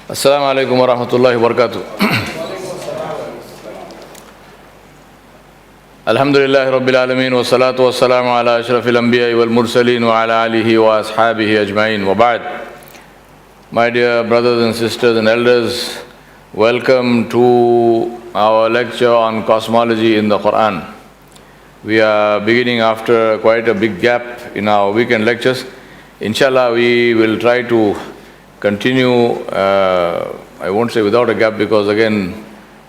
Assalamu alaikum wa rahmatullahi wa barakatuh. Alhamdulillahi Rabbil Alamin wa salatu wa salamu ala ashrafil anbiya wal mursaleen wa ala alihi wa ashabihi ajma'in wa ba'd. My dear brothers and sisters and elders, welcome to our lecture on cosmology in the Qur'an. We are beginning after quite a big gap in our weekend lectures. Inshallah, we will try to continue, I won't say without a gap because again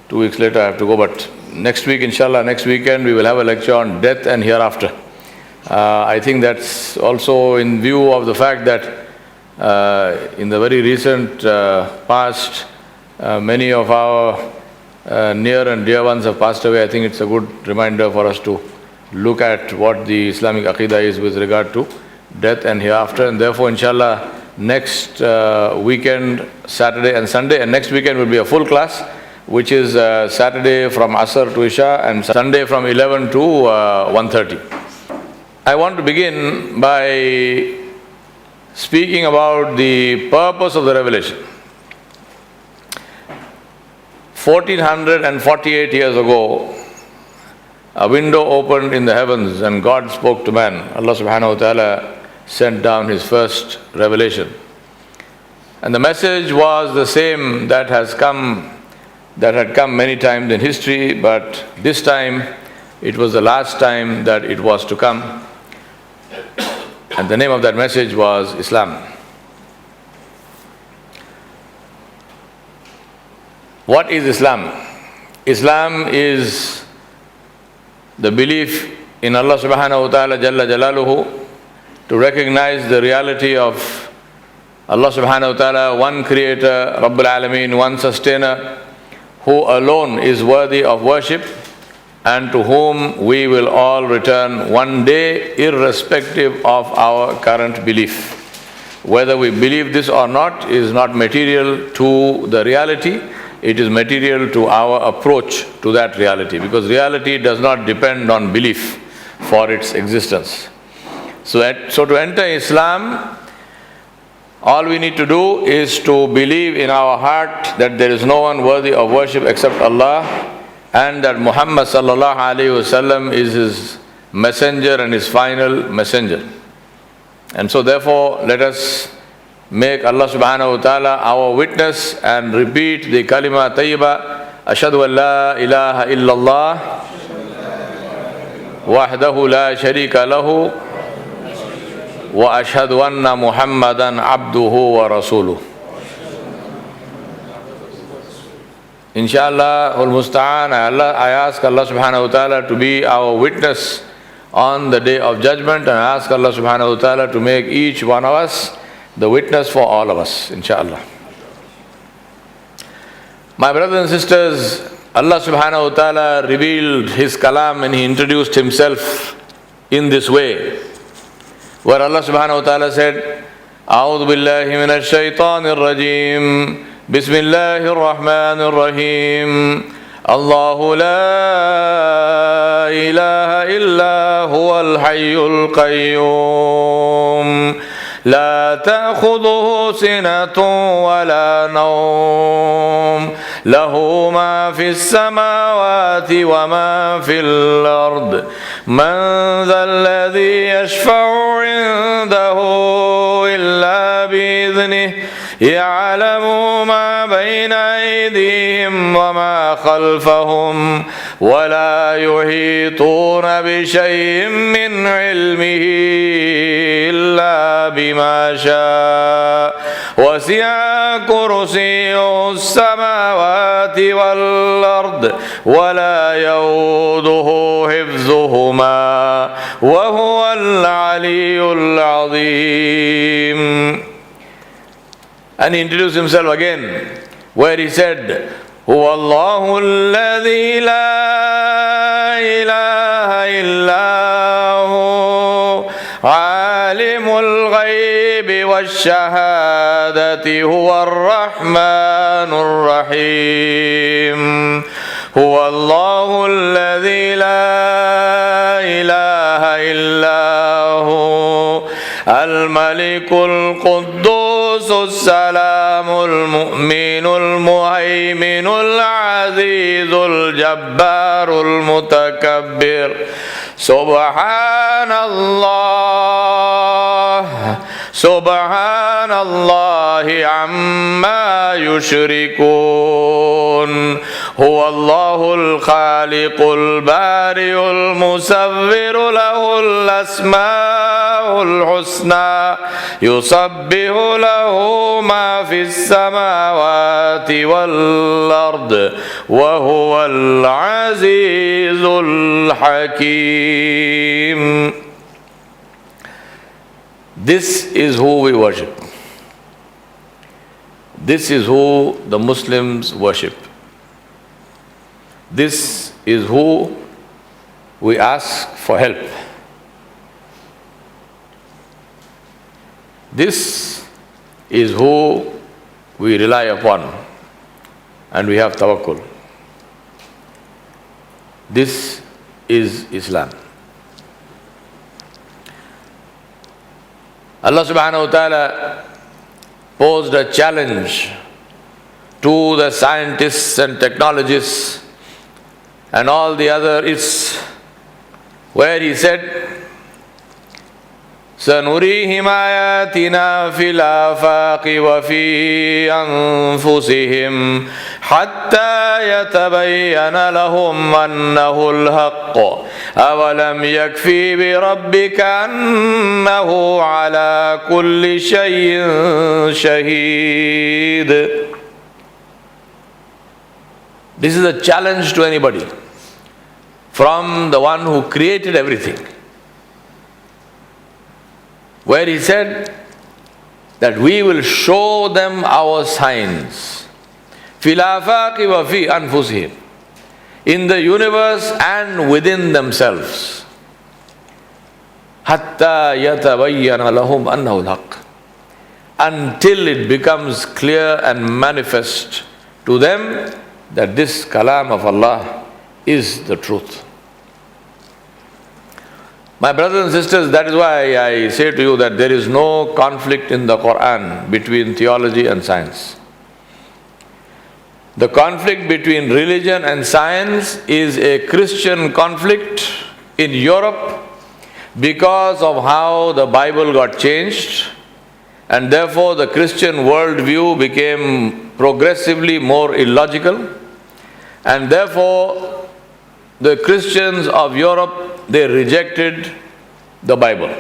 2 weeks later I have to go, but next week inshallah, next weekend we will have a lecture on death and hereafter. I think that's also in view of the fact that in the very recent past many of our near and dear ones have passed away. I think it's a good reminder for us to look at what the Islamic Aqidah is with regard to death and hereafter, and therefore inshallah next weekend, Saturday and Sunday, and next weekend will be a full class, which is Saturday from Asr to Isha and Sunday from 11 to 1:30. I want to begin by speaking about the purpose of the revelation. 1448 years ago, a window opened in the heavens and God spoke to man. Allah subhanahu wa ta'ala sent down his first revelation. And the message was the same that had come many times in history, but this time it was the last time that it was to come. And the name of that message was Islam. What is Islam? Islam is the belief in Allah subhanahu wa ta'ala jalla jalaluhu, to recognize the reality of Allah subhanahu wa ta'ala, one creator, Rabbul Alamin, one sustainer, who alone is worthy of worship and to whom we will all return one day, irrespective of our current belief. Whether we believe this or not is not material to the reality, it is material to our approach to that reality, because reality does not depend on belief for its existence. So to enter Islam, all we need to do is to believe in our heart that there is no one worthy of worship except Allah, and that Muhammad sallallahu alaihi wasallam is his messenger and his final messenger. And so therefore let us make Allah subhanahu wa ta'ala our witness and repeat the kalima tayyiba, ashhadu an la ilaha illallah wahdahu la sharika lahu wa ashhadu anna Muhammadan abduhu wa rasuluh. Inshallah ul musta'an, I ask Allah subhanahu wa ta'ala to be our witness on the day of judgment, and I ask Allah subhanahu wa ta'ala to make each one of us the witness for all of us, inshallah. My brothers and sisters, Allah subhanahu wa ta'ala revealed his kalam and he introduced himself in this way, where Allah subhanahu wa ta'ala said, A'udhu billahi minash shaitanir rajim, Bismillahir rahmanir rahim, Allahu la ilaha illa huwal hayyul qayyum, لا تأخذه سنة ولا نوم له ما في السماوات وما في الأرض من ذا الذي يشفع عنده إلا بإذنه يعلم ما بين أيديهم وما خلفهم ولا يحيطون بشيء من علمه إلا بما شاء وسع كرسيه السماوات والأرض ولا يؤوده حفظهما وهو العلي العظيم. And he introduced himself again, where he said, هو الله الذي لا إله إلا هو عالم الغيب والشهادة هو الرحمن الرحيم. هو الله الذي لا إله إلا هو الملك القدوس القدوس السلام المؤمن المهيمن العزيز الجبار المتكبر سبحان الله عما يشركون هو الله الخالق البارئ المصور له الأسماء الحسنى يسبح له ما في السماوات والأرض وهو العزيز الحكيم. This is who we worship. This is who the Muslims worship. This is who we ask for help. This is who we rely upon and we have tawakkul. This is Islam. Allah subhanahu wa ta'ala posed a challenge to the scientists and technologists and all the other is where he said, سنريهم آياتنا في الآفاق وفي أنفسهم حتى يتبين لهم أنه الحق أولم يكفي بربك أنه على كل شيء شهيد. This is a challenge to anybody from the one who created everything, where he said that we will show them our signs فِي الْآفَاقِ وَفِي أَنفُسِهِمْ, in the universe and within themselves, حَتَّى يَتَبَيَّنَ لَهُمْ أَنَّهُ الْحَقِّ, until it becomes clear and manifest to them that this kalam of Allah is the truth. My brothers and sisters, that is why I say to you that there is no conflict in the Qur'an between theology and science. The conflict between religion and science is a Christian conflict in Europe because of how the Bible got changed, and therefore the Christian worldview became progressively more illogical, and therefore the Christians of Europe, they rejected the Bible.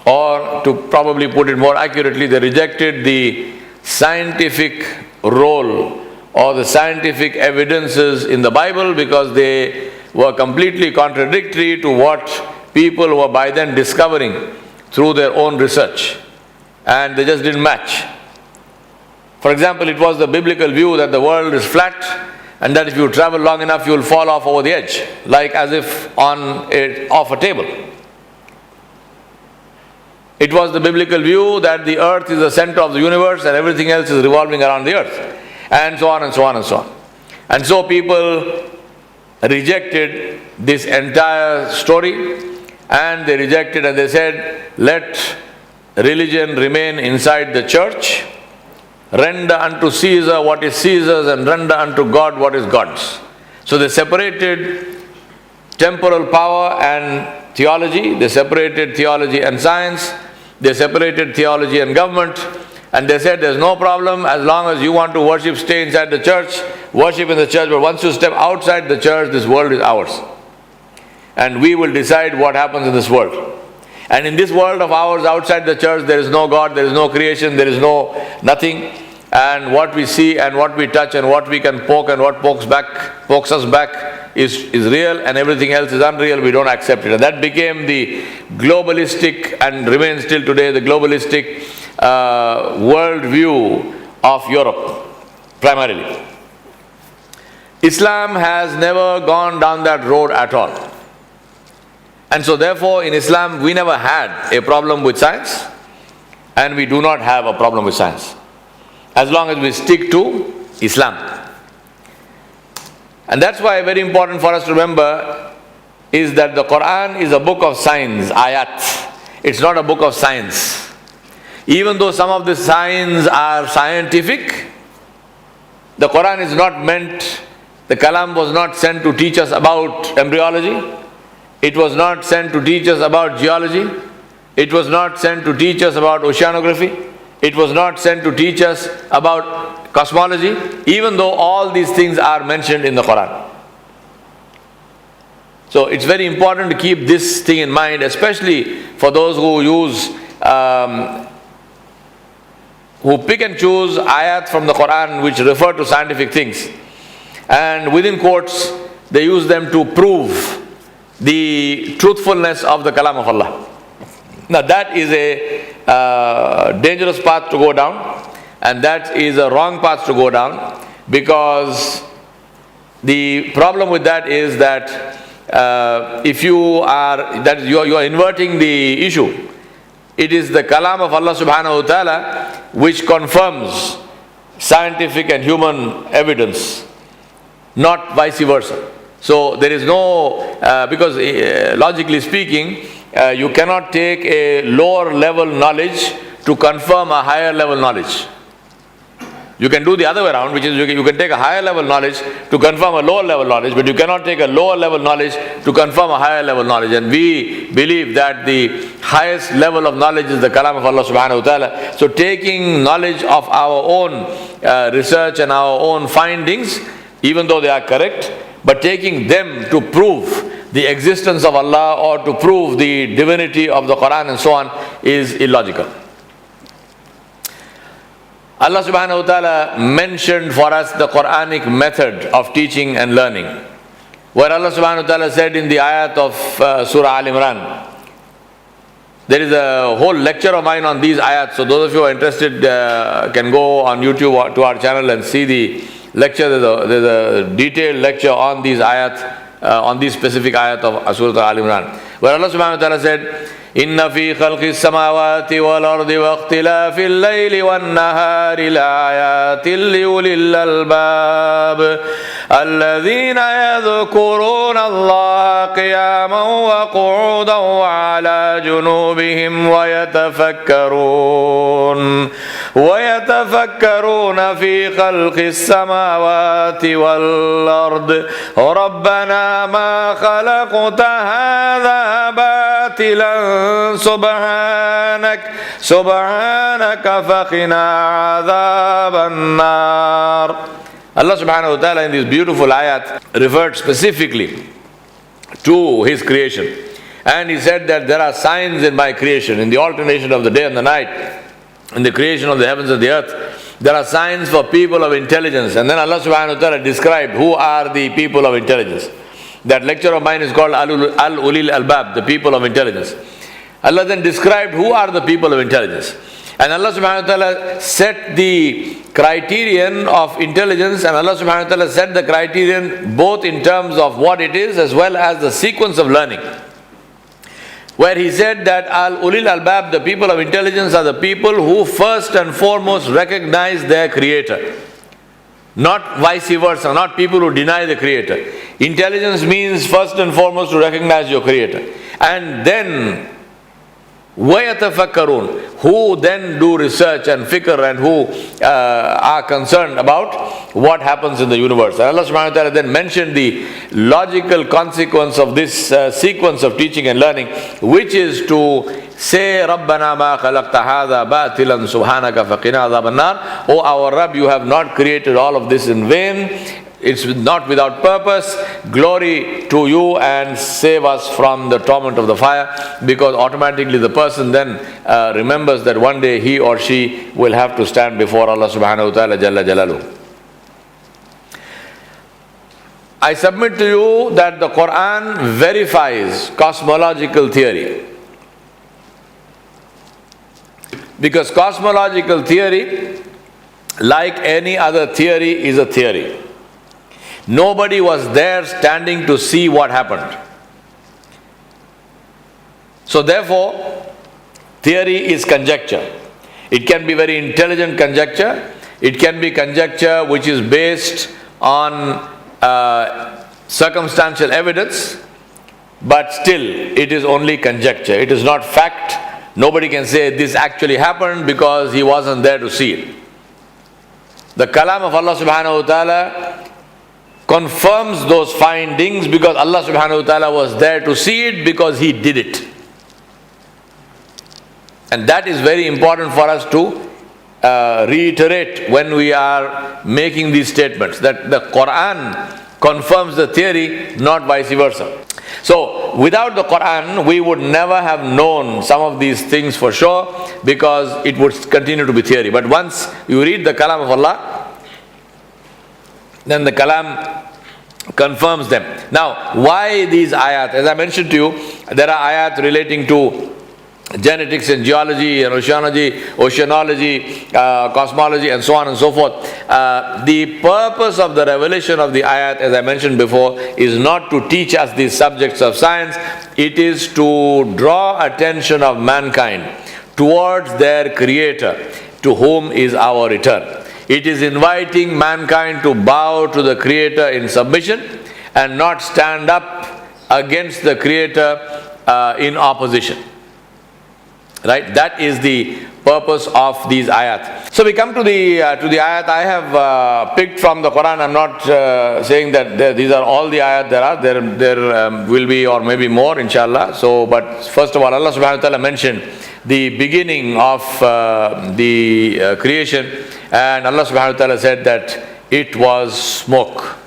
Or to probably put it more accurately, they rejected the scientific role or the scientific evidences in the Bible because they were completely contradictory to what people were by then discovering through their own research. And they just didn't match. For example, it was the biblical view that the world is flat and that if you travel long enough, you will fall off over the edge, like as if off a table. It was the biblical view that the earth is the center of the universe and everything else is revolving around the earth, and so on and so on and so on. And so people rejected this entire story, and they rejected and they said, let religion remain inside the church. Render unto Caesar what is Caesar's and render unto God what is God's. So they separated temporal power and theology, they separated theology and science, they separated theology and government, and they said there's no problem as long as you want to worship, stay inside the church, worship in the church, but once you step outside the church, this world is ours. And we will decide what happens in this world. And in this world of ours, outside the church, there is no God, there is no creation, there is no nothing. And what we see and what we touch and what we can poke and what pokes us back is real, and everything else is unreal. We don't accept it. And that became the globalistic, and remains till today, the globalistic world view of Europe, primarily. Islam has never gone down that road at all. And so therefore in Islam we never had a problem with science, and we do not have a problem with science, as long as we stick to Islam. And that's why very important for us to remember is that the Qur'an is a book of signs, ayat. It's not a book of science. Even though some of the signs are scientific, the Quran is not meant, the Kalam was not sent to teach us about embryology. It was not sent to teach us about geology. It was not sent to teach us about oceanography. It was not sent to teach us about cosmology, even though all these things are mentioned in the Quran. So it's very important to keep this thing in mind, especially for those who use, who pick and choose ayat from the Quran which refer to scientific things. And within quotes, they use them to prove the truthfulness of the Kalam of Allah. Now that is a dangerous path to go down, and that is a wrong path to go down, because the problem with that is that if you are inverting the issue. It is the Kalam of Allah subhanahu wa ta'ala which confirms scientific and human evidence, not vice versa. So there is no, because logically speaking, you cannot take a lower level knowledge to confirm a higher level knowledge. You can do the other way around, which is you can take a higher level knowledge to confirm a lower level knowledge, but you cannot take a lower level knowledge to confirm a higher level knowledge. And we believe that the highest level of knowledge is the Kalam of Allah subhanahu wa ta'ala. So taking knowledge of our own research and our own findings, even though they are correct, but taking them to prove the existence of Allah or to prove the divinity of the Quran and so on is illogical. Allah subhanahu wa ta'ala mentioned for us the Quranic method of teaching and learning, where Allah subhanahu wa ta'ala said in the ayat of Surah Al-Imran. There is a whole lecture of mine on these ayats, so those of you who are interested can go on YouTube to our channel and see the lecture. There's a detailed lecture on these ayat, on these specific ayat of Surah Al-Imran, where Allah subhanahu wa ta'ala said, إن في خلق السماوات والأرض واختلاف الليل والنهار لآيات لأولي الألباب الذين يذكرون الله قياما وقعودا وعلى جنوبهم ويتفكرون في خلق السماوات والأرض ربنا ما خلقت هذا باطلا سبحانك فقنا عذاب النار. Allah subhanahu wa ta'ala in this beautiful ayat referred specifically to His creation. And He said that there are signs in my creation, in the alternation of the day and the night, in the creation of the heavens and the earth. There are signs for people of intelligence. And then Allah subhanahu wa ta'ala described who are the people of intelligence. That lecture of mine is called Al-Ulil Albab, the people of intelligence. Allah then described who are the people of intelligence. And Allah subhanahu wa ta'ala set the criterion of intelligence, and Allah subhanahu wa ta'ala set the criterion both in terms of what it is as well as the sequence of learning. Where He said that Al-Ulil Albab, the people of intelligence, are the people who first and foremost recognize their Creator. Not vice versa, not people who deny the Creator. Intelligence means first and foremost to recognize your Creator. And then وَيَتَفَكَّرُونَ, who then do research and fikr and who are concerned about what happens in the universe. And Allah subhanahu wa ta'ala then mentioned the logical consequence of this sequence of teaching and learning, which is to say, رَبَّنَا مَا خَلَقْتَ هَذَا بَاطِلًا سُبْحَانَكَ فَقِنَا عَذَابَ النَّارِ. O our Rabb, you have not created all of this in vain. It's not without purpose. Glory to you, and save us from the torment of the fire. Because automatically the person then remembers that one day he or she will have to stand before Allah subhanahu wa ta'ala Jalla Jalaluhu. I submit to you that the Quran verifies cosmological theory. Because cosmological theory, like any other theory, is a theory. Nobody was there standing to see what happened. So therefore, theory is conjecture. It can be very intelligent conjecture. It can be conjecture which is based on circumstantial evidence, but still it is only conjecture. It is not fact, Nobody can say this actually happened because he wasn't there to see it. The kalam of Allah subhanahu wa ta'ala confirms those findings because Allah subhanahu wa ta'ala was there to see it because He did it. And that is very important for us to reiterate when we are making these statements, that the Qur'an confirms the theory, not vice versa. So without the Qur'an, we would never have known some of these things for sure, because it would continue to be theory. But once you read the kalam of Allah, then the kalam confirms them. Now, why these ayat? As I mentioned to you, there are ayat relating to genetics and geology and oceanology, cosmology, and so on and so forth. The purpose of the revelation of the ayat, as I mentioned before, is not to teach us these subjects of science. It is to draw attention of mankind towards their Creator, to whom is our return. It is inviting mankind to bow to the Creator in submission and not stand up against the Creator in opposition. Right? That is the purpose of these ayat. So we come to the ayat I have picked from the Quran. I'm not saying that these are all the ayat there are. There will be, or maybe more, inshallah. So, but first of all, Allah subhanahu wa ta'ala mentioned the beginning of the creation, and Allah subhanahu wa ta'ala said that it was smoke.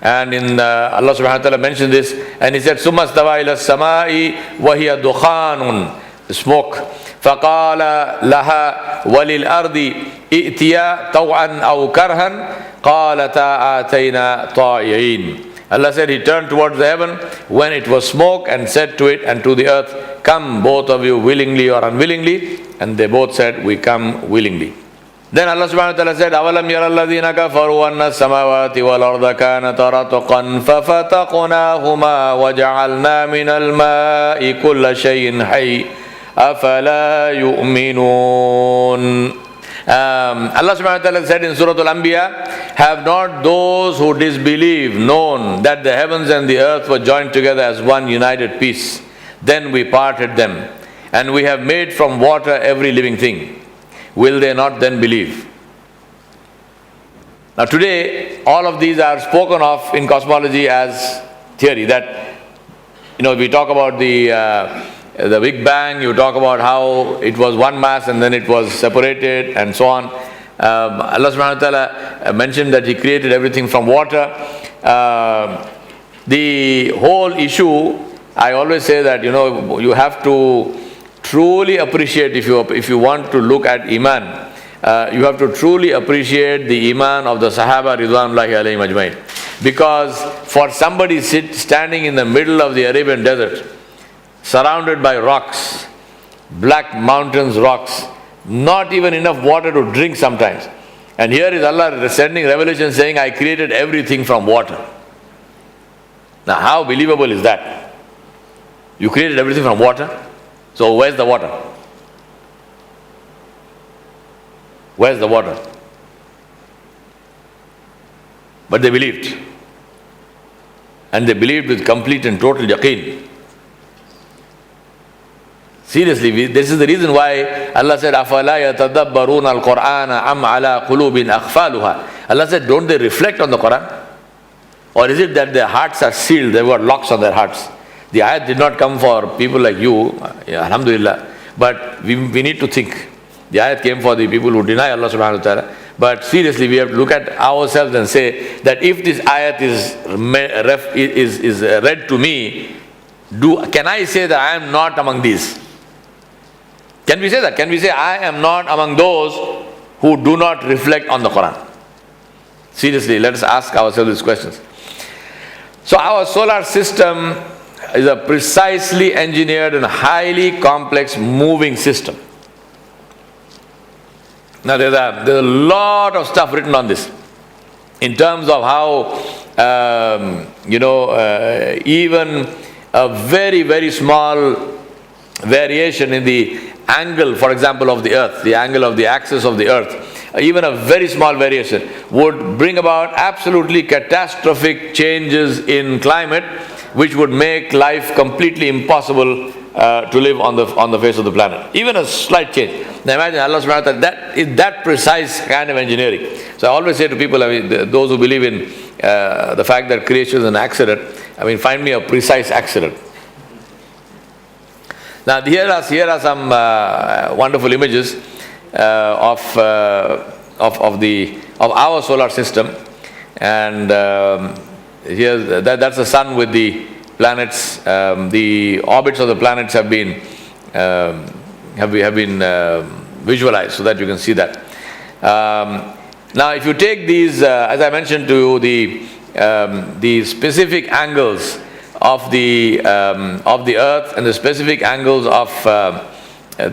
And in Allah subhanahu wa ta'ala mentioned this, and He said, ثُمَّ اسْتَوَى إِلَى السَّمَاءِ وَهِيَ دُخَانٌ, smoke. فَقَالَ لَهَا وَلِلْأَرْضِ ائْتِيَا طَوْعًا أَوْ كَرْهًا قَالَتَا آتَيْنَا طَائِعِينَ. Allah said He turned towards the heaven when it was smoke and said to it and to the earth, come both of you willingly or unwillingly, and they both said, we come willingly. Then Allah subhanahu wa ta'ala said, أَوَلَمْ يَرَ الَّذِينَ كَفَرُوا أَنَّ السَّمَاوَاتِ وَالْأَرْضَ كَانَتَا رَتْقًا فَفَتَقْنَاهُمَا وَجَعَلْنَا مِنَ الْمَاءِ كُلَّ شَيْءٍ حَيٍّ أَفَلَا يُؤْمِنُونَ. Allah subhanahu wa ta'ala said in Surah Al-Anbiya, have not those who disbelieve known that the heavens and the earth were joined together as one united piece? Then we parted them, and we have made from water every living thing. Will they not then believe? Now today, all of these are spoken of in cosmology as theory. That, we talk about the Big Bang, you talk about how it was one mass and then it was separated and so on. Allah subhanahu wa ta'ala mentioned that He created everything from water. The whole issue, I always say that, you have to truly appreciate, if you want to look at Iman, you have to truly appreciate the Iman of the Sahaba Ridwanullahi alayhim ajmain. Because for somebody standing in the middle of the Arabian desert, surrounded by rocks, black mountains, rocks, not even enough water to drink sometimes. And here is Allah sending revelation saying, I created everything from water. Now how believable is that? You created everything from water? So where's the water? Where's the water? But they believed. And they believed with complete and total yaqeen. Seriously, this is the reason why Allah said, أَفَلَا يَتَدَبَّرُونَ الْقُرْآنَ أَمْ عَلَىٰ قُلُوبٍ أَخْفَالُهَا. Allah said, don't they reflect on the Quran? Or is it that their hearts are sealed, they've got locks on their hearts? The ayat did not come for people like you, alhamdulillah, but we need to think. The ayat came for the people who deny Allah subhanahu wa ta'ala. But seriously, we have to look at ourselves and say that if this ayat is read to me, can I say that I am not among these? Can we say that? Can we say I am not among those who do not reflect on the Quran? Seriously, let us ask ourselves these questions. So our solar system is a precisely engineered and highly complex moving system. Now there's a lot of stuff written on this in terms of how even a very, very small variation in the angle, for example, of the earth, the angle of the axis of the earth, even a very small variation would bring about absolutely catastrophic changes in climate, which would make life completely impossible to live on the face of the planet. Even a slight change. Now imagine Allah subhanahu wa ta'ala, that is that precise kind of engineering. So I always say to people, I mean, those who believe in the fact that creation is an accident, I mean, find me a precise accident. Now here are some wonderful images of our solar system, and here that's the sun with the planets. The orbits of the planets have been visualized so that you can see that. Now, if you take these, as I mentioned to you, the specific angles of the Earth and the specific angles of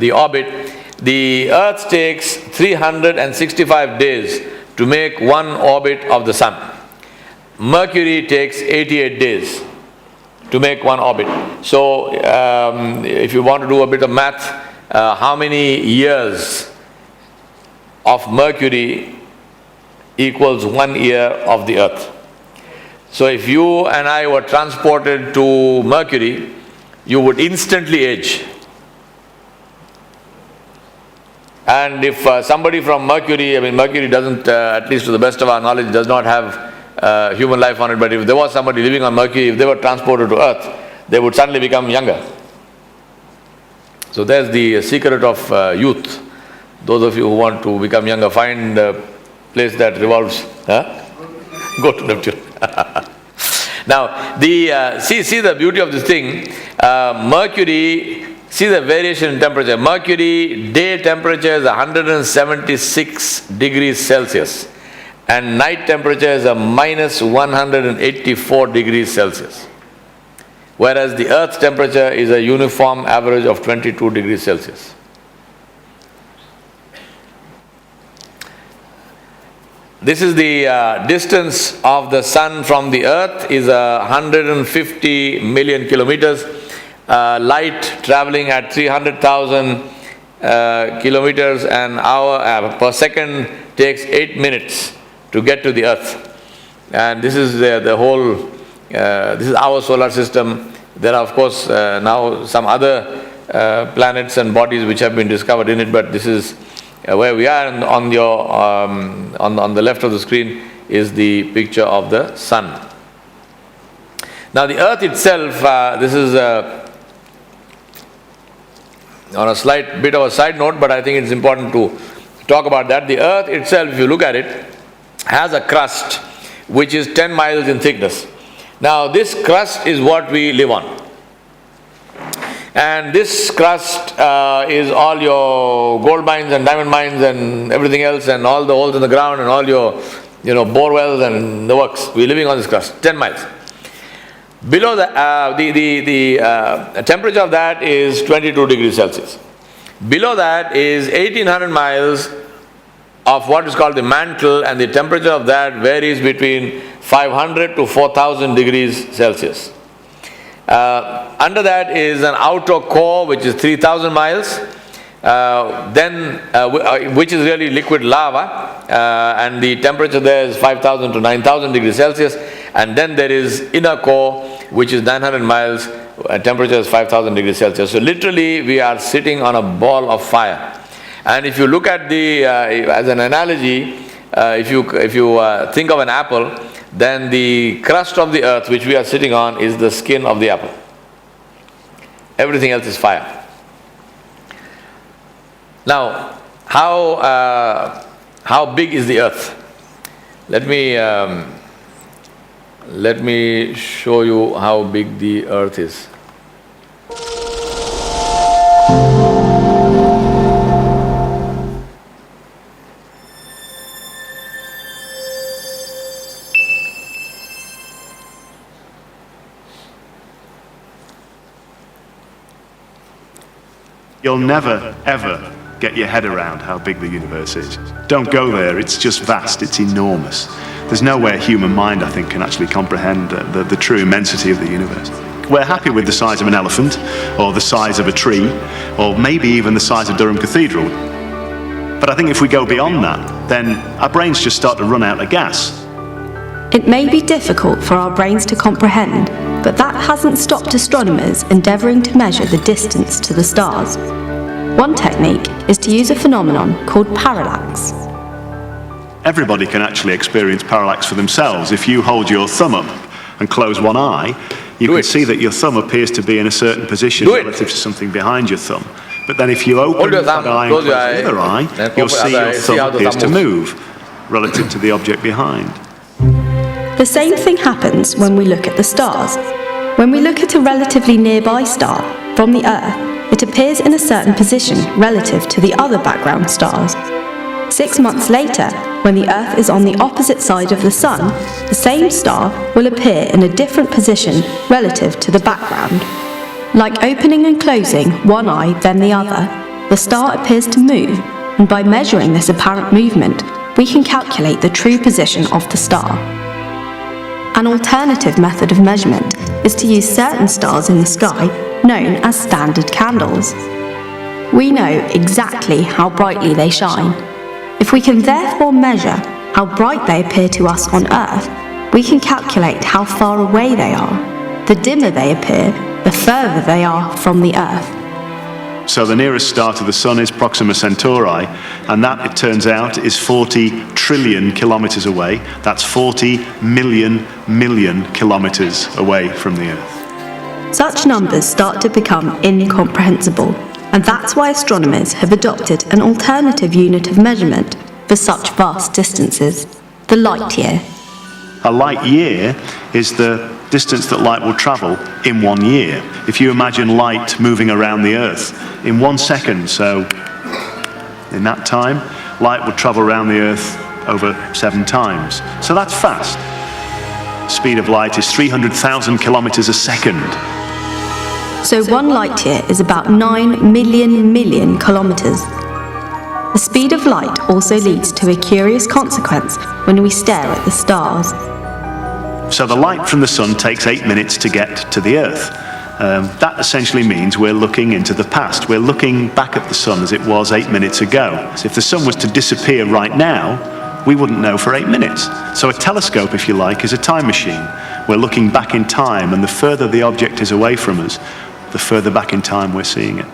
the orbit, the Earth takes 365 days to make one orbit of the Sun. Mercury takes 88 days to make one orbit. So, if you want to do a bit of math, how many years of Mercury equals 1 year of the Earth? So if you and I were transported to Mercury, you would instantly age. And if somebody from Mercury, I mean, Mercury doesn't, at least to the best of our knowledge, does not have human life on it, but if there was somebody living on Mercury, if they were transported to Earth, they would suddenly become younger. So there's the secret of youth. Those of you who want to become younger, find a place that revolves. Go to Neptune. Now, see the beauty of this thing. Mercury, see the variation in temperature. Mercury day temperature is 176 degrees Celsius, and night temperature is a minus 184 degrees Celsius. Whereas the Earth's temperature is a uniform average of 22 degrees Celsius. This is the distance of the Sun from the Earth is 150 million kilometers. Light traveling at 300,000 kilometers an hour per second takes 8 minutes to get to the Earth. And this is the whole, this is our solar system. There are of course now some other planets and bodies which have been discovered in it, but this is where we are. And on the left of the screen is the picture of the Sun. Now the Earth itself, this is on a slight bit of a side note, but I think it's important to talk about that. The Earth itself, if you look at it, has a crust which is 10 miles in thickness. Now this crust is what we live on. And this crust is all your gold mines and diamond mines and everything else, and all the holes in the ground and all your bore wells and the works. We're living on this crust, 10 miles. Below the temperature of that is 22 degrees Celsius. Below that is 1800 miles of what is called the mantle, and the temperature of that varies between 500 to 4000 degrees Celsius. Under that is an outer core which is 3000 miles, which is really liquid lava, and the temperature there is 5000 to 9000 degrees Celsius. And then there is inner core which is 900 miles, temperature is 5000 degrees Celsius. So literally we are sitting on a ball of fire. And if you look at the, as an analogy, if you think of an apple, then the crust of the Earth which we are sitting on is the skin of the apple. Everything else is fire. Now, how big is the Earth? Let me show you how big the Earth is. You'll never, ever get your head around how big the universe is. Don't go there, it's just vast, it's enormous. There's no way a human mind, I think, can actually comprehend the true immensity of the universe. We're happy with the size of an elephant, or the size of a tree, or maybe even the size of Durham Cathedral. But I think if we go beyond that, then our brains just start to run out of gas. It may be difficult for our brains to comprehend But that hasn't stopped astronomers endeavouring to measure the distance to the stars. One technique is to use a phenomenon called parallax. Everybody can actually experience parallax for themselves. If you hold your thumb up and close one eye, you can see that your thumb appears to be in a certain position relative to something behind your thumb. But then if you open that eye and close the other eye, you'll see your thumb appears to move relative to the object behind. The same thing happens when we look at the stars. When we look at a relatively nearby star from the Earth, it appears in a certain position relative to the other background stars. 6 months later, when the Earth is on the opposite side of the Sun, the same star will appear in a different position relative to the background. Like opening and closing one eye then the other, the star appears to move, and by measuring this apparent movement, we can calculate the true position of the star. An alternative method of measurement is to use certain stars in the sky known as standard candles. We know exactly how brightly they shine. If we can therefore measure how bright they appear to us on Earth, we can calculate how far away they are. The dimmer they appear, the further they are from the Earth. So the nearest star to the Sun is Proxima Centauri, and that, it turns out, is 40 trillion kilometers away. That's 40 million kilometers away from the Earth. Such numbers start to become incomprehensible, and that's why astronomers have adopted an alternative unit of measurement for such vast distances, the light year. A light year is the distance that light will travel in 1 year. If you imagine light moving around the Earth in 1 second, so in that time, light would travel around the Earth over 7 times. So that's fast. The speed of light is 300,000 kilometers a second. So 1 light year is about 9 million kilometers. The speed of light also leads to a curious consequence when we stare at the stars. So the light from the Sun takes 8 minutes to get to the Earth. That essentially means we're looking into the past. We're looking back at the Sun as it was 8 minutes ago. So if the Sun was to disappear right now, we wouldn't know for 8 minutes. So a telescope, if you like, is a time machine. We're looking back in time, and the further the object is away from us, the further back in time we're seeing it.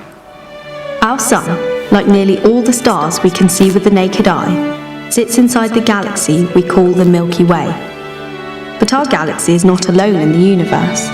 Our Sun, like nearly all the stars we can see with the naked eye, sits inside the galaxy we call the Milky Way. But our galaxy is not alone in the universe.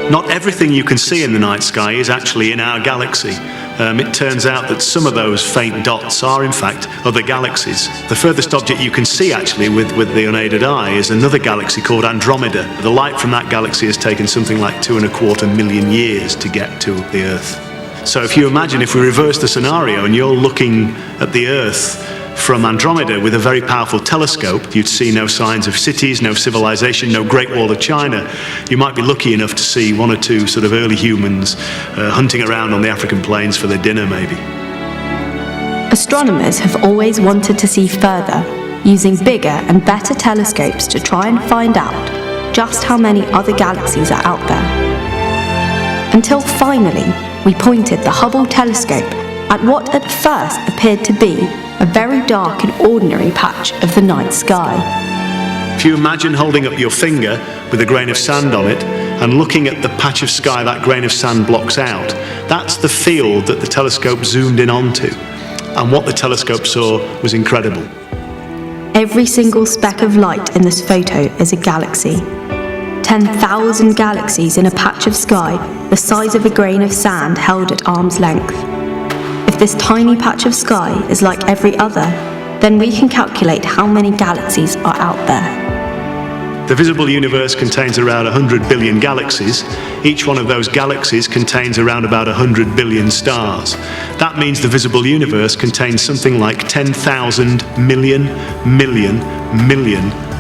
Not everything you can see in the night sky is actually in our galaxy. It turns out that some of those faint dots are in fact other galaxies. The furthest object you can see actually with the unaided eye is another galaxy called Andromeda. The light from that galaxy has taken something like 2.25 million years to get to the Earth. So if you imagine if we reverse the scenario and you're looking at the Earth from Andromeda with a very powerful telescope, you'd see no signs of cities, no civilization, no Great Wall of China. You might be lucky enough to see 1 or 2 sort of early humans hunting around on the African plains for their dinner, maybe. Astronomers have always wanted to see further, using bigger and better telescopes to try and find out just how many other galaxies are out there. Until finally, we pointed the Hubble telescope at what at first appeared to be a very dark and ordinary patch of the night sky. If you imagine holding up your finger with a grain of sand on it and looking at the patch of sky that grain of sand blocks out, that's the field that the telescope zoomed in onto. And what the telescope saw was incredible. Every single speck of light in this photo is a galaxy. 10,000 galaxies in a patch of sky the size of a grain of sand held at arm's length. If this tiny patch of sky is like every other, then we can calculate how many galaxies are out there. The visible universe contains around 100 billion galaxies. Each one of those galaxies contains around about 100 billion stars. That means the visible universe contains something like 10,000 million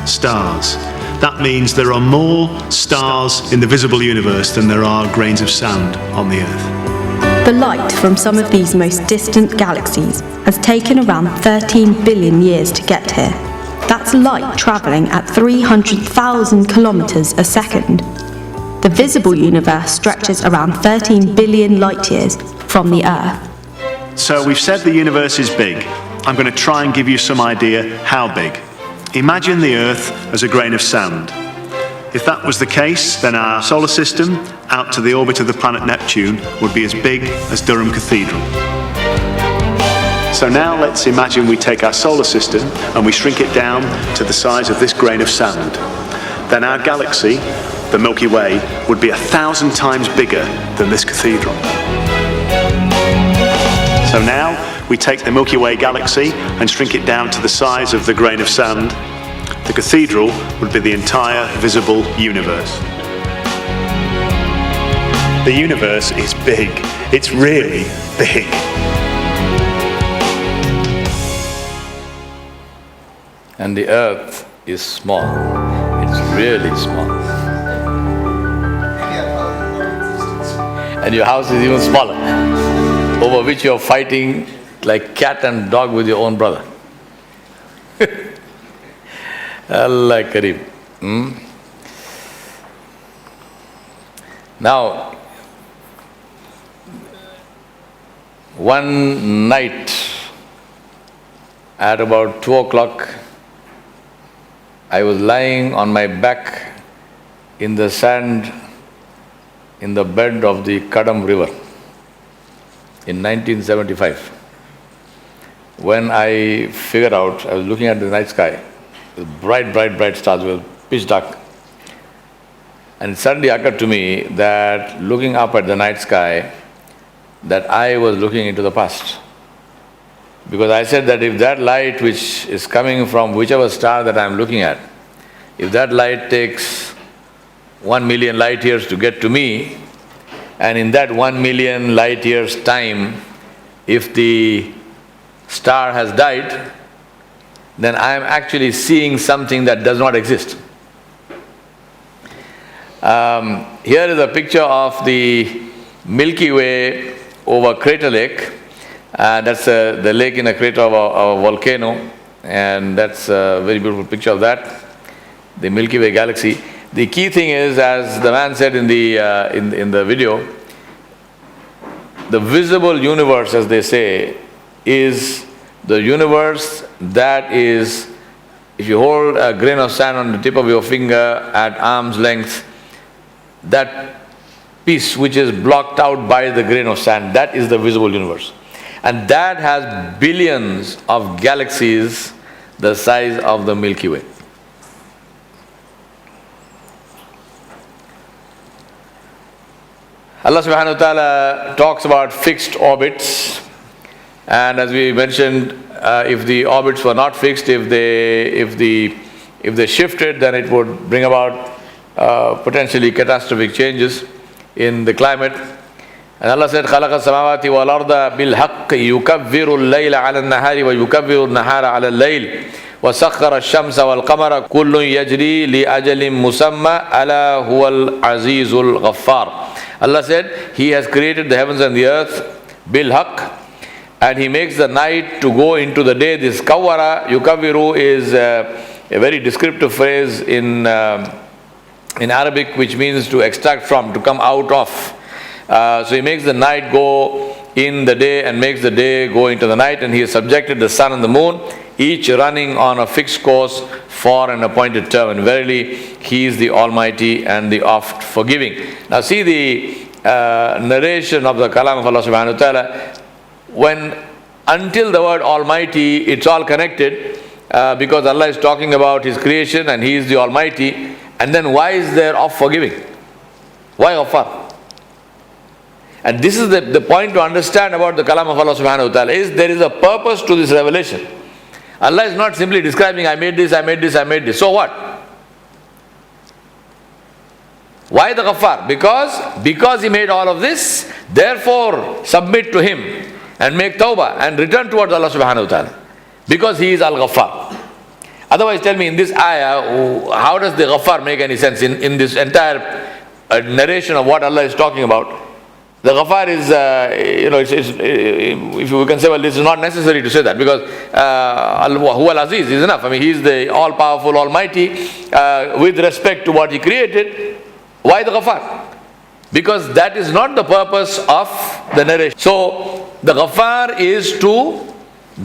stars. That means there are more stars in the visible universe than there are grains of sand on the Earth. The light from some of these most distant galaxies has taken around 13 billion years to get here. That's light travelling at 300,000 kilometres a second. The visible universe stretches around 13 billion light years from the Earth. So we've said the universe is big. I'm going to try and give you some idea how big. Imagine the Earth as a grain of sand. If that was the case, then our solar system, out to the orbit of the planet Neptune, would be as big as Durham Cathedral. So now let's imagine we take our solar system and we shrink it down to the size of this grain of sand. Then our galaxy, the Milky Way, would be 1,000 times bigger than this cathedral. So now we take the Milky Way galaxy and shrink it down to the size of the grain of sand. The cathedral would be the entire visible universe. The universe is big. It's really big. And the earth is small. It's really small. And your house is even smaller, over which you're fighting like cat and dog with your own brother. Allah Kareem. Now, one night at about 2 o'clock, I was lying on my back in the sand in the bed of the Kadam River in 1975. When I figured out, I was looking at the night sky, bright, bright, bright stars, were pitch dark. And it suddenly occurred to me that looking up at the night sky, that I was looking into the past. Because I said that if that light which is coming from whichever star that I'm looking at, if that light takes 1 million light years to get to me, and in that 1 million light years time, if the star has died, then I am actually seeing something that does not exist. Here is a picture of the Milky Way over Crater Lake. That's the lake in a crater of a volcano, and that's a very beautiful picture of that, the Milky Way galaxy. The key thing is, as the man said in the video, the visible universe, as they say, is the universe that is, if you hold a grain of sand on the tip of your finger at arm's length, that piece which is blocked out by the grain of sand, that is the visible universe. And that has billions of galaxies the size of the Milky Way. Allah subhanahu wa ta'ala talks about fixed orbits, and as we mentioned, if the orbits were not fixed, if they shifted, then it would bring about potentially catastrophic changes in the climate. And Allah said, خَلَقَ السَّمَاوَاتِ وَالْأَرْضَ بِالْحَقِّ يُكَبِّرُ اللَّيْلَ عَلَى النَّهَارِ وَيُكَبِّرُ النَّهَارَ عَلى اللَّيْلِ وَسَخَّرَ الشَّمْسَ وَالْقَمَرَ كُلٌّ يَجْرِي لِأَجَلٍ مُسَمَّى أَلَا هُوَ الْعَزِيزُ الْغَفَّارُ. Allah said, He has created the heavens and the earth bil-haq, and He makes the night to go into the day. This kawara, yukaviru, is a very descriptive phrase in Arabic, which means to extract from, to come out of. So He makes the night go in the day and makes the day go into the night, and He has subjected the sun and the moon, each running on a fixed course for an appointed term. And verily, He is the Almighty and the oft forgiving. Now see the narration of the kalam of Allah subhanahu wa ta'ala. Until the word Almighty, it's all connected, because Allah is talking about His creation and He is the Almighty. And then why is there oft forgiving? Why Ghaffar? And this is the point to understand about the kalam of Allah subhanahu wa ta'ala, is there is a purpose to this revelation. Allah is not simply describing, I made this, I made this, I made this. So what? Why the Ghaffar? Because He made all of this, therefore submit to Him and make tawbah and return towards Allah subhanahu wa ta'ala. Because He is Al-Ghaffar. Otherwise, tell me, in this ayah, how does the Ghaffar make any sense in this entire narration of what Allah is talking about? The Ghaffar is, if we can say, well, this is not necessary to say that, because Huwa al-Aziz is enough. I mean, He is the all-powerful, almighty, with respect to what He created. Why the Ghaffar? Because that is not the purpose of the narration. So, the Ghaffar is to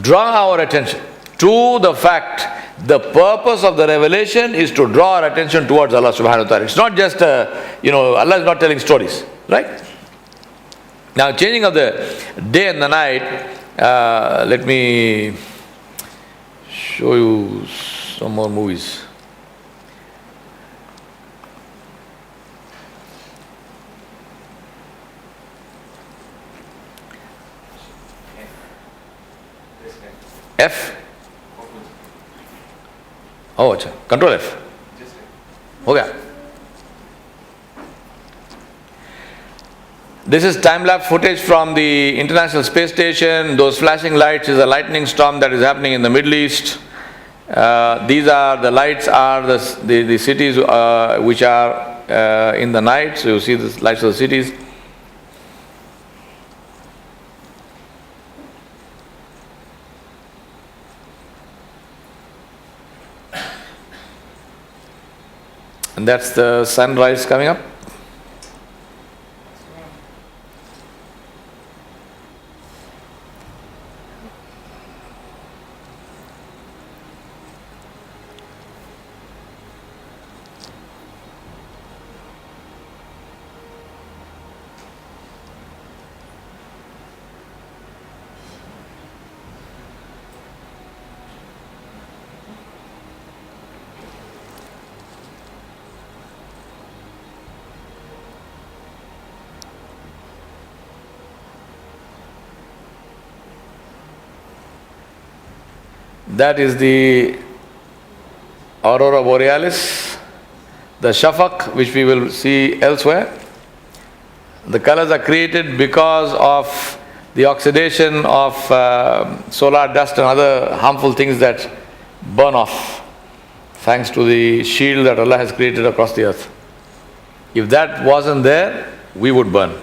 draw our attention to the fact The purpose of the revelation is to draw our attention towards Allah subhanahu wa ta'ala. It's not just, Allah is not telling stories, right? Now, changing of the day and the night, let me show you some more movies. F? Oh, अच्छा, Control F. हो गया. This is time-lapse footage from the International Space Station. Those flashing lights is a lightning storm that is happening in the Middle East. These are the lights are the cities which are in the night. So you see the lights of the cities. And that's the sunrise coming up. That is the aurora borealis, the shafaq, which we will see elsewhere. The colors are created because of the oxidation of solar dust and other harmful things that burn off, thanks to the shield that Allah has created across the earth. If that wasn't there, we would burn.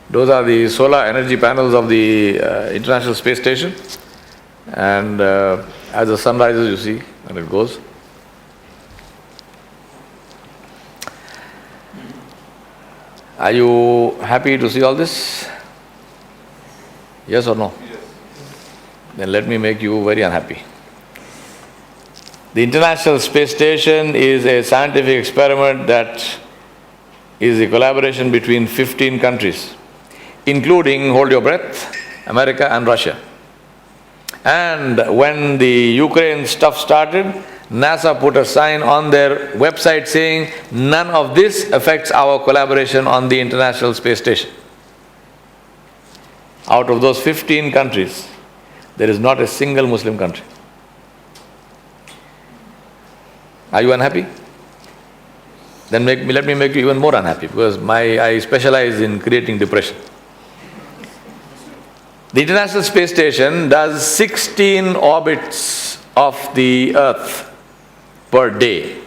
Those are the solar energy panels of the International Space Station. And as the sun rises, you see, and it goes. Are you happy to see all this? Yes or no? Yes. Then let me make you very unhappy. The International Space Station is a scientific experiment that is a collaboration between 15 countries, including, hold your breath, America and Russia. And when the Ukraine stuff started, NASA put a sign on their website saying, none of this affects our collaboration on the International Space Station. Out of those 15 countries, there is not a single Muslim country. Are you unhappy? Then let me make you even more unhappy, because I specialize in creating depression. The International Space Station does 16 orbits of the Earth per day.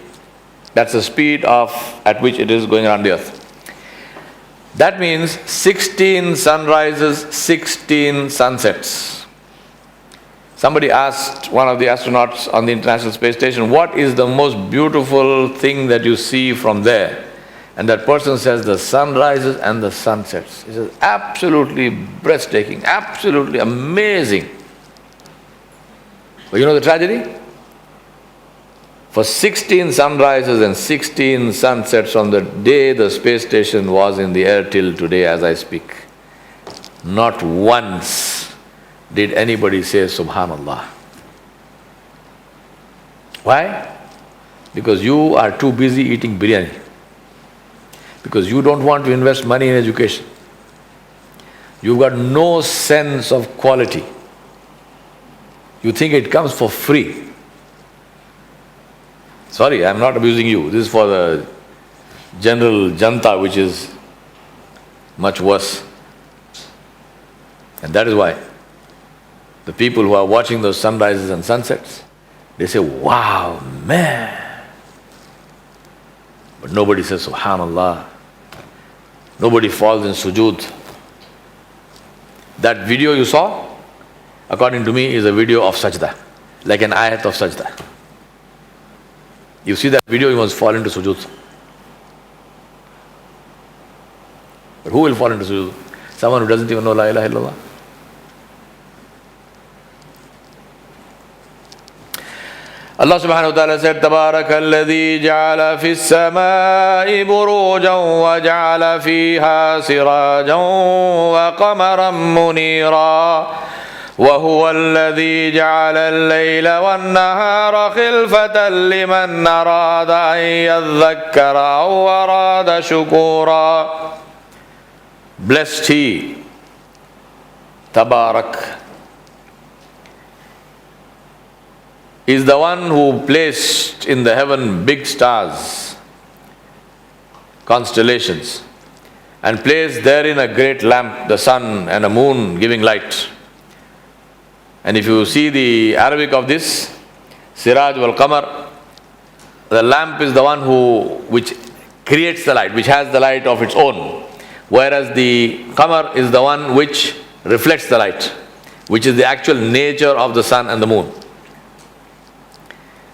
That's the speed at which it is going around the Earth. That means 16 sunrises, 16 sunsets. Somebody asked one of the astronauts on the International Space Station, what is the most beautiful thing that you see from there? And that person says, the sunrises and the sunsets. He says, absolutely breathtaking, absolutely amazing. But you know the tragedy? For 16 sunrises and 16 sunsets on the day the space station was in the air till today as I speak, not once did anybody say Subhanallah. Why? Because you are too busy eating biryani. Because you don't want to invest money in education. You've got no sense of quality. You think it comes for free. Sorry, I'm not abusing you. This is for the general janta, which is much worse. And that is why the people who are watching those sunrises and sunsets, they say, wow, man. But nobody says Subhanallah. Nobody falls in sujood That video you saw, according to me, is a video of sajda, like an ayat of sajda. You see that video, you must fall into sujood. But who will fall into sujood? Someone who doesn't even know La ilaha illallah. Allah subhanahu wa ta'ala said, تَبَارَكَ الَّذِي جَعَلَ فِي السَّمَاءِ بُرُوجًا وَجَعَلَ فِيهَا سِرَاجًا وَقَمَرًا مُنِيرًا وَهُوَ الَّذِي جَعَلَ اللَّيْلَ وَالنَّهَارَ خِلْفَةً لِمَنْ أَرَادَ أَنْ يَذَّكَّرَ أَوْ أَرَادَ شُكُورًا. Blessed He, Tabarak, is the one who placed in the heaven big stars, constellations, and placed therein a great lamp, the sun and a moon giving light. And if you see the Arabic of this, Siraj wal Qamar, the lamp is the one which creates the light, which has the light of its own, whereas the Qamar is the one which reflects the light, which is the actual nature of the sun and the moon.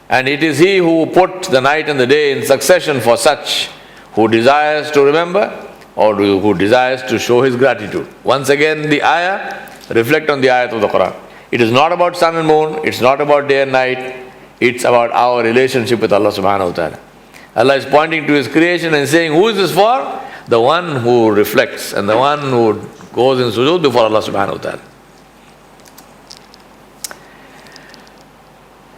And it is He who put the night and the day in succession for such who desires to remember or who desires to show his gratitude. Once again, the ayah reflect on the ayat of the Qur'an. It is not about sun and moon, it's not about day and night, it's about our relationship with Allah subhanahu wa ta'ala. Allah is pointing to His creation and saying, who is this for? The one who reflects and the one who goes in sujood before Allah subhanahu wa ta'ala.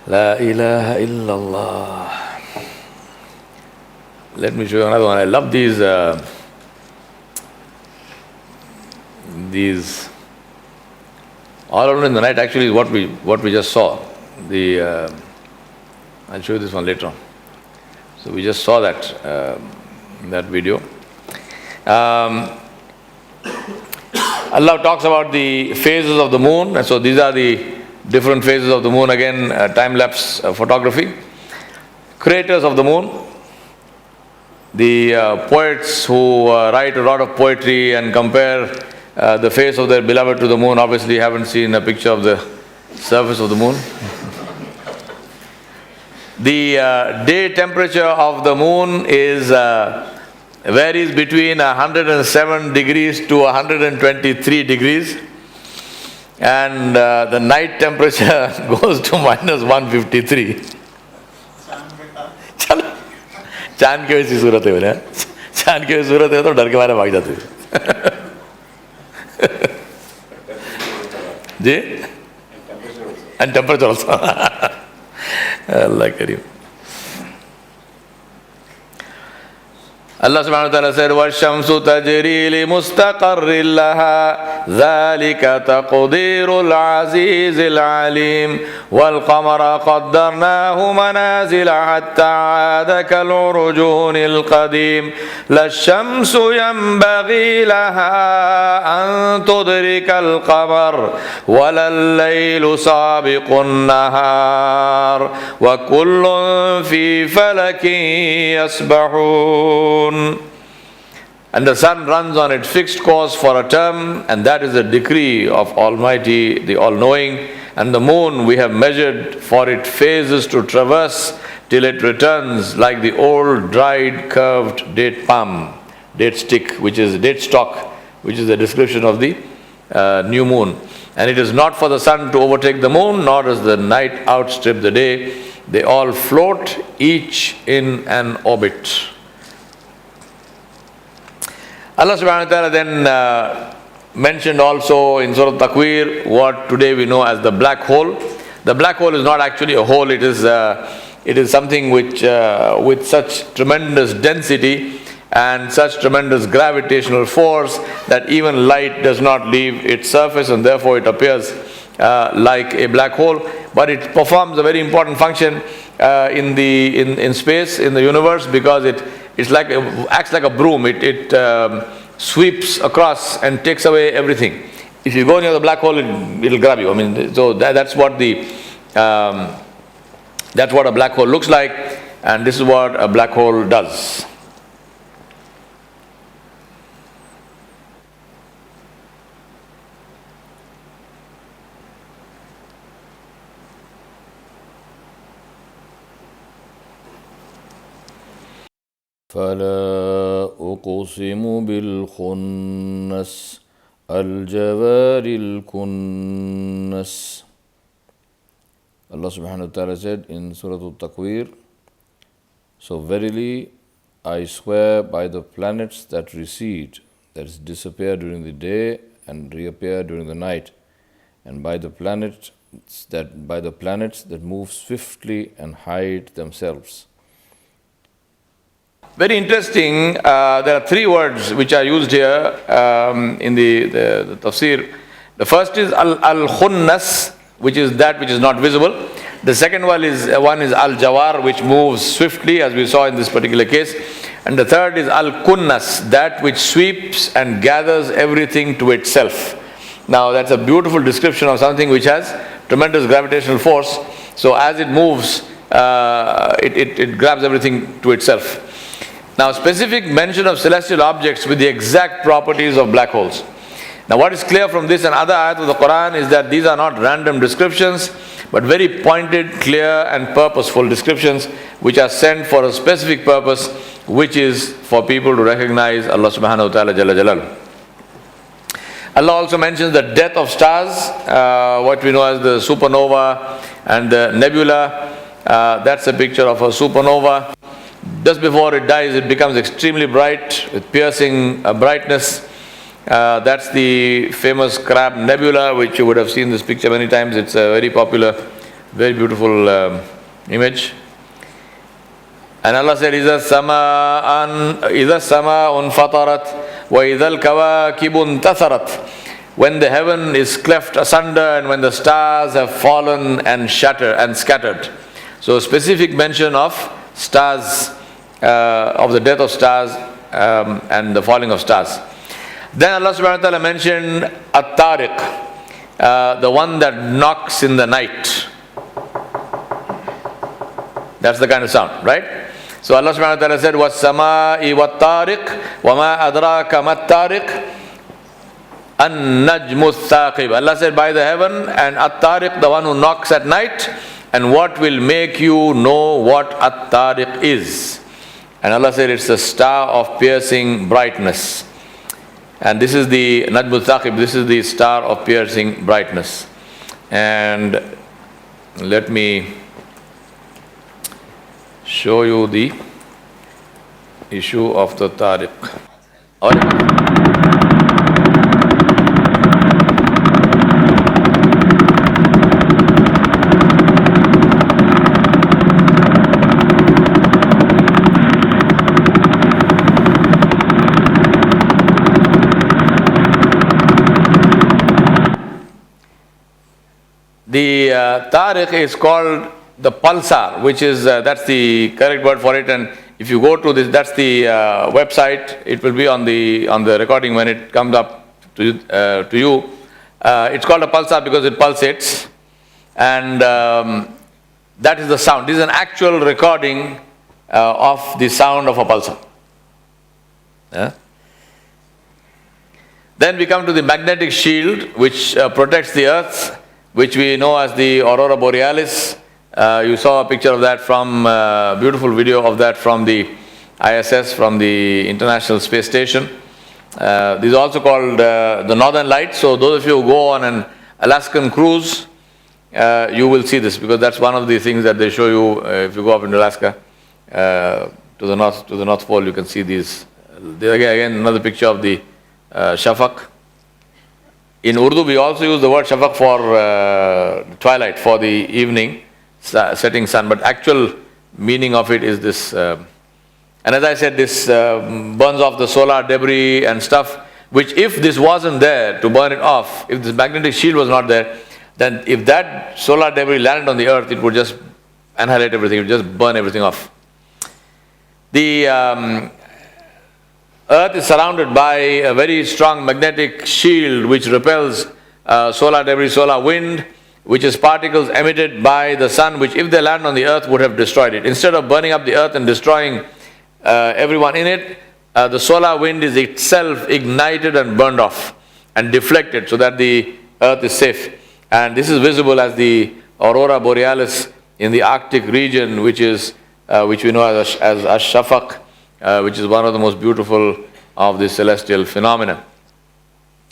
La ilaha illallah. Let me show you another one. I love these all alone in the night actually is what we just saw. I'll show you this one later on. So we just saw that video. Allah talks about the phases of the moon, and so these are the different phases of the moon, again time-lapse photography. Creators of the moon, the poets who write a lot of poetry and compare the face of their beloved to the moon, obviously haven't seen a picture of the surface of the moon. The day temperature of the moon varies between 107 degrees to 123 degrees. And the night temperature goes to minus 153. चलो चांद की वैसी सूरत है बोले चांद की वैसी सूरत है तो डर के मारे भाग जाते जी and temperature also. Allah Kareem. Allah subhanahu wa ta'ala said, وَالشَّمْسُ تَجْرِي لِمُسْتَقَرٍّ لَهَا ذَلِكَ تَقْدِيرُ الْعَزِيزِ الْعَلِيمِ وَالْقَمَرَ قَدَّرْنَاهُ مَنَازِلَ حَتَّى عَادَ كَالْعُرْجُونِ الْقَدِيمِ لَا الشَّمْسُ يَنبَغِي لَهَا أَن تُدْرِكَ الْقَمَرَ وَلَا اللَّيْلُ سَابِقُ النَّهَارِ وَكُلٌّ فِي فَلَكٍ يَسْبَحُونَ. And the sun runs on its fixed course for a term, and that is the decree of Almighty, the All-Knowing. And the moon we have measured for its phases to traverse till it returns like the old dried curved date palm, date stick, which is date stalk, which is the description of the new moon. And it is not for the sun to overtake the moon, nor does the night outstrip the day. They all float, each in an orbit. Allah subhanahu wa ta'ala then mentioned also in Surah Takwir what today we know as the black hole. The black hole is not actually a hole, it is something which with such tremendous density and such tremendous gravitational force that even light does not leave its surface, and therefore it appears like a black hole, but it performs a very important function in space, in the universe, because it acts like a broom. It sweeps across and takes away everything. If you go near the black hole, it'll grab you. I mean, so that's what a black hole looks like, and this is what a black hole does. فلا أقسم بالخنس الجوار الكنس. Allah subhanahu wa ta'ala said in Surah Al-Takwir, so verily I swear by the planets that recede, that is disappear during the day and reappear during the night, and by the planets that move swiftly and hide themselves. Very interesting, there are three words which are used here in the tafsir. The first is al-khunnas, which is that which is not visible. The second one is al-jawar, which moves swiftly, as we saw in this particular case. And the third is al-kunnas, that which sweeps and gathers everything to itself. Now that's a beautiful description of something which has tremendous gravitational force. So as it moves, it grabs everything to itself. Now, specific mention of celestial objects with the exact properties of black holes. Now, what is clear from this and other ayat of the Quran is that these are not random descriptions, but very pointed, clear and purposeful descriptions which are sent for a specific purpose, which is for people to recognize Allah subhanahu wa ta'ala jalla jalaluhu. Allah also mentions the death of stars, what we know as the supernova and the nebula. That's a picture of a supernova. Just before it dies, it becomes extremely bright with piercing brightness. That's the famous Crab Nebula, which you would have seen this picture many times. It's a very popular, very beautiful image. And Allah said, إِذَا السَّمَاءُ انْفَطَرَتْ وَإِذَا الْكَوَاكِبُ انْتَثَرَتْ. When the heaven is cleft asunder and when the stars have fallen and scattered. So specific mention of stars, of the death of stars and the falling of stars. Then Allah subhanahu wa ta'ala mentioned At-Tariq, the one that knocks in the night. That's the kind of sound, right? So Allah subhanahu wa ta'ala said, وَالسَّمَاءِ وَالطَّارِقِ وَمَا أَدْرَاكَ مَا الطَّارِقِ النَّجْمُ الثَّاقِبِ. Allah said, by the heaven, and At-Tariq, the one who knocks at night, and what will make you know what At-Tariq is? And Allah said, it's a star of piercing brightness. And this is the Najmul Thaqib, this is the star of piercing brightness. And let me show you the issue of the Tariq. The Tariq is called the pulsar, which is, that's the correct word for it. And if you go to this, that's the website. It will be on the recording when it comes up to you. It's called a pulsar because it pulsates. And that is the sound. This is an actual recording of the sound of a pulsar. Yeah? Then we come to the magnetic shield, which protects the earth, which we know as the aurora borealis. You saw a picture of that from, beautiful video of that from the ISS, from the International Space Station. This is also called the Northern Lights. So those of you who go on an Alaskan cruise, you will see this, because that's one of the things that they show you if you go up in Alaska to the North Pole. You can see these. Again, another picture of the Shafaq. In Urdu, we also use the word Shafaq for twilight, for the evening, setting sun. But actual meaning of it is this. And as I said, this burns off the solar debris and stuff, which if this wasn't there to burn it off, if this magnetic shield was not there, then if that solar debris landed on the earth, it would just annihilate everything, it would just burn everything off. The earth is surrounded by a very strong magnetic shield which repels solar debris, solar wind, which is particles emitted by the sun, which if they land on the earth would have destroyed it. Instead of burning up the earth and destroying everyone in it, the solar wind is itself ignited and burned off and deflected so that the earth is safe. And this is visible as the aurora borealis in the Arctic region, which we know as Ash-Shafaq. which is one of the most beautiful of the celestial phenomena.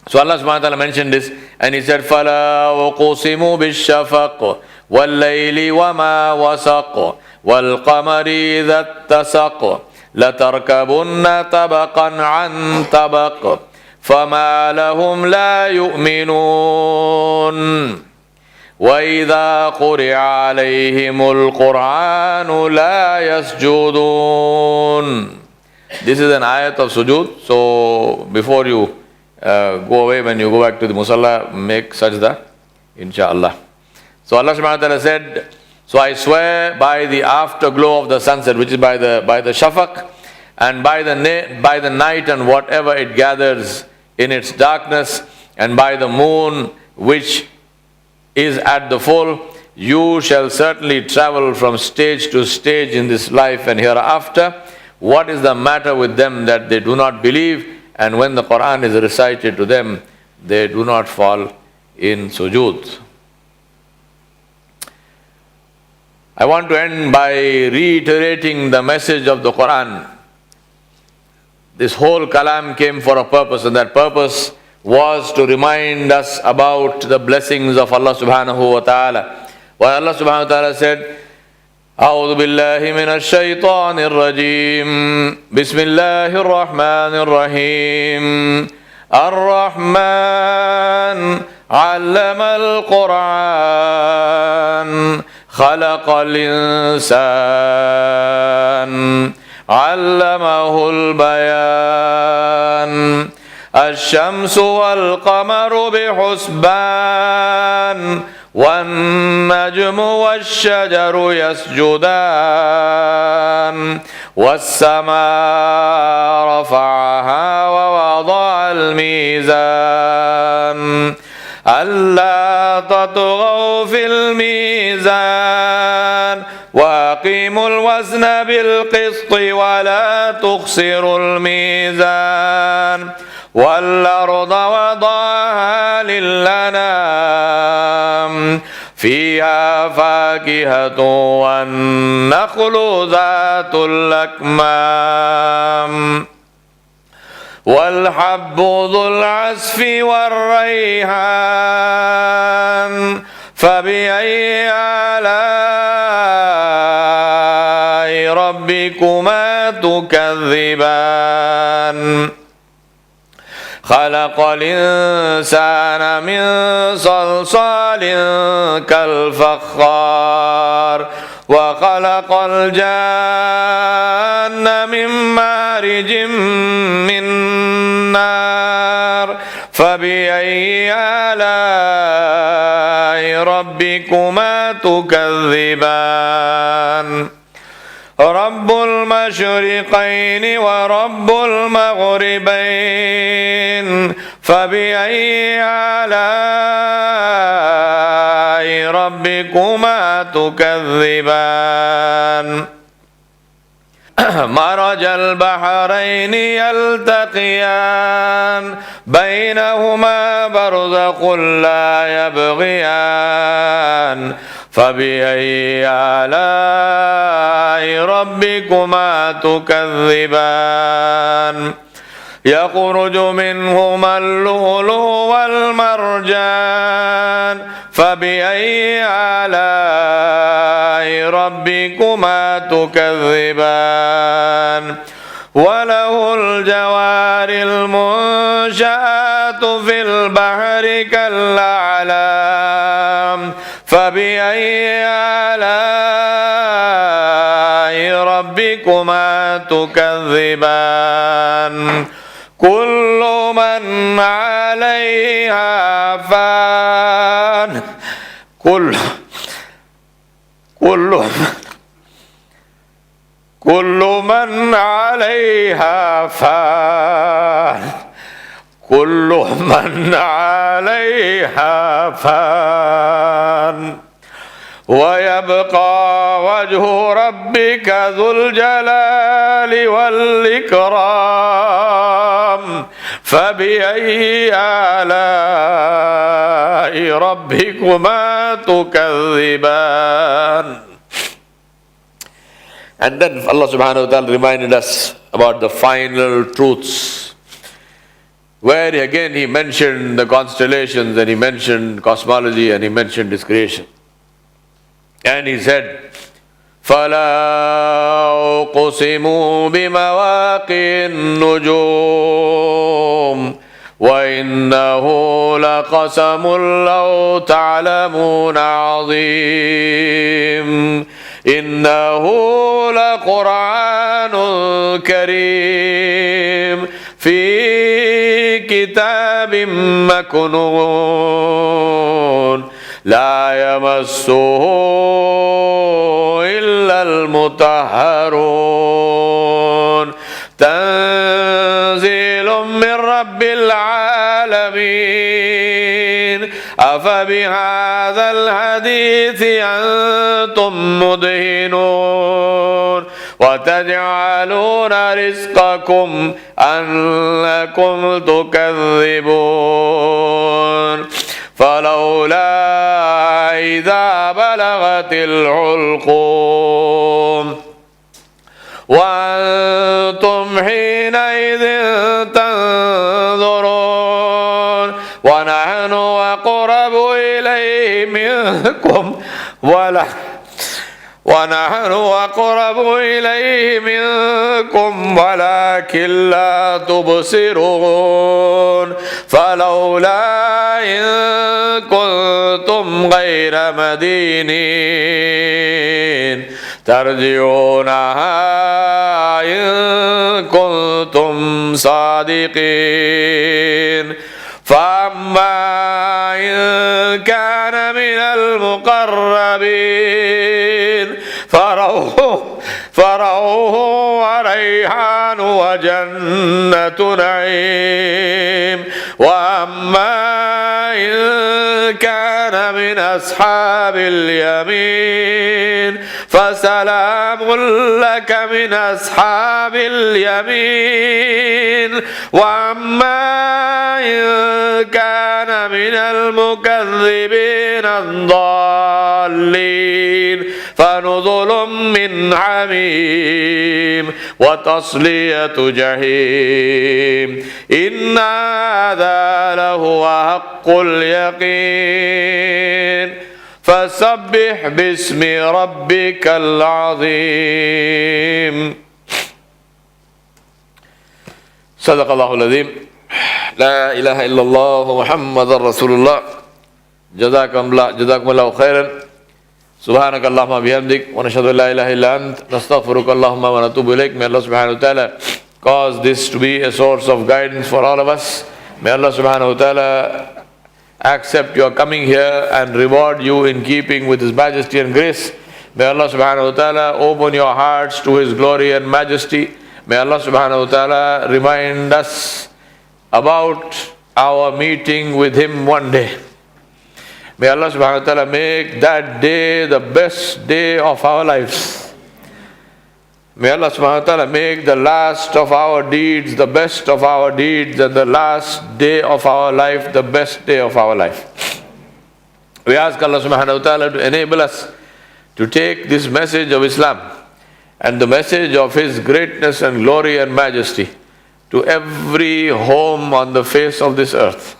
So Allah subhanahu wa ta'ala mentioned this, and He said, فَلَا أُقْسِمُ بِالشَّفَقِ وَاللَّيْلِ وَمَا وَسَقَ وَالْقَمَرِ إِذَا اتَّسَقَ لَتَرْكَبُنَّ طَبَقًا عَنْ طَبَقٍ فَمَا لَهُمْ لَا يُؤْمِنُونَ وَإِذَا قُرِئَ عَلَيْهِمُ الْقُرْآنُ لَا يَسْجُدُونَ. This is an ayat of sujood. So before you go away, when you go back to the musalla, make sajda, inshallah. So Allah subhanahu wa ta'ala said, so I swear by the afterglow of the sunset, which is by the shafaq, and by the night and whatever it gathers in its darkness, and by the moon which is at the full, you shall certainly travel from stage to stage in this life and hereafter. What is the matter with them that they do not believe? And when the Qur'an is recited to them, they do not fall in sujood. I want to end by reiterating the message of the Qur'an. This whole kalam came for a purpose, and that purpose was to remind us about the blessings of Allah subhanahu wa ta'ala. Why Allah subhanahu wa ta'ala said, أعوذ بالله من الشيطان الرجيم بسم الله الرحمن الرحيم الرحمن علم القرآن خلق الإنسان علمه البيان الشمس والقمر بحسبان والنجم والشجر يسجدان والسماء رفعها ووضع الميزان ألا تطغوا في الميزان وأقيموا الوزن بالقسط ولا تخسروا الميزان والأرض وضعها للأنام فيها فاكهة والنخل ذات الأكمام والحب ذو العصف والريحان فبأي آلاء ربكما تكذبان خلق الإنسان من صلصال كالفخار وخلق الجان من مارج من نار فبأي آلاء ربكما تكذبان رب المشرقين ورب المغربين فبأي آلاء ربكما تكذبان مرج البحرين يلتقيان بينهما برزخ لا يبغيان فبأي آلاء ربكما تكذبان يخرج منهما اللؤلؤ والمرجان فبأي آلاء ربكما تكذبان وله الجوار المنشآت في البحر كالأعلام فبأي آلاء ربكما تكذبان كل من عليها فان كل من عليها فان كل من عليها فان ويبقى وجه ربك ذو الجلال والإكرام فبأي آلاء ربكما تكذبان And then Allah subhanahu wa ta'ala reminded us about the final truths, where again He mentioned the constellations, and He mentioned cosmology, and He mentioned His creation. And He said, فَلَا أُقْسِمُ بِمَوَاقِعِ النُّجُومِ وَإِنَّهُ لَقَسَمٌ لَوْ تَعْلَمُونَ عَظِيمٌ إِنَّهُ لَقُرْآنٌ كَرِيمٌ فِي كِتَابٍ مَكْنُونٍ لا يمسه إلا المطهرون تنزيل من رب العالمين أفبهذا الحديث أنتم مدهنون وتجعلون رزقكم أنكم تكذبون فلولا إذا بلغت الحلقوم وأنتم حينئذ تنظرون ونحن أقرب إليه منكم ولكن لا تبصرون فلولا إن كنتم غير مدينين ترجعونها إن كنتم صادقين فأما إن كان من المقربين فروح وريحان وجنة نعيم وأما إن كان من أصحاب اليمين فسلام لك من أصحاب اليمين وأما إن كان من المكذبين الضالين فنزل من حميم وتصلية جحيم إن هذا لهو حق اليقين فسبح باسم ربك العظيم صدق الله العظيم لا إله إلا الله محمد رسول الله جزاكم الله خيرا سبحانك اللهم بحمدك ونشهد أن لا إله إلا أنت نستغفرك اللهم ونتوب إليك. May Allah subhanahu wa ta'ala cause this to be a source of guidance for all of us. May Allah subhanahu wa ta'ala accept your coming here and reward you in keeping with His majesty and grace. May Allah subhanahu wa ta'ala open your hearts to His glory and majesty. May Allah subhanahu wa ta'ala remind us about our meeting with Him one day. May Allah subhanahu wa ta'ala make that day the best day of our lives. May Allah subhanahu wa ta'ala make the last of our deeds the best of our deeds, and the last day of our life the best day of our life. We ask Allah subhanahu wa ta'ala to enable us to take this message of Islam and the message of His greatness and glory and majesty to every home on the face of this earth.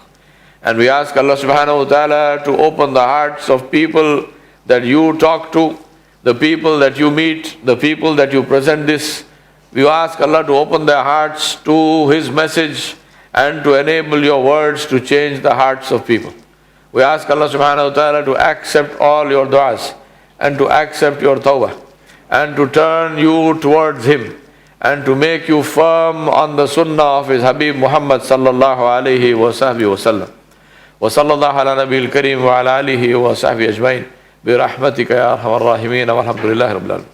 And we ask Allah subhanahu wa ta'ala to open the hearts of people that you talk to, the people that you meet, the people that you present this. We ask Allah to open their hearts to His message and to enable your words to change the hearts of people. We ask Allah subhanahu wa ta'ala to accept all your du'as and to accept your tawbah and to turn you towards Him and to make you firm on the sunnah of His Habib Muhammad sallallahu alayhi wa sahbihi wa sallam. وصلى الله على نبي الكريم وعلى آله وصحبه أجمعين برحمتك يا أرحم الراحمين والحمد لله رب العالمين.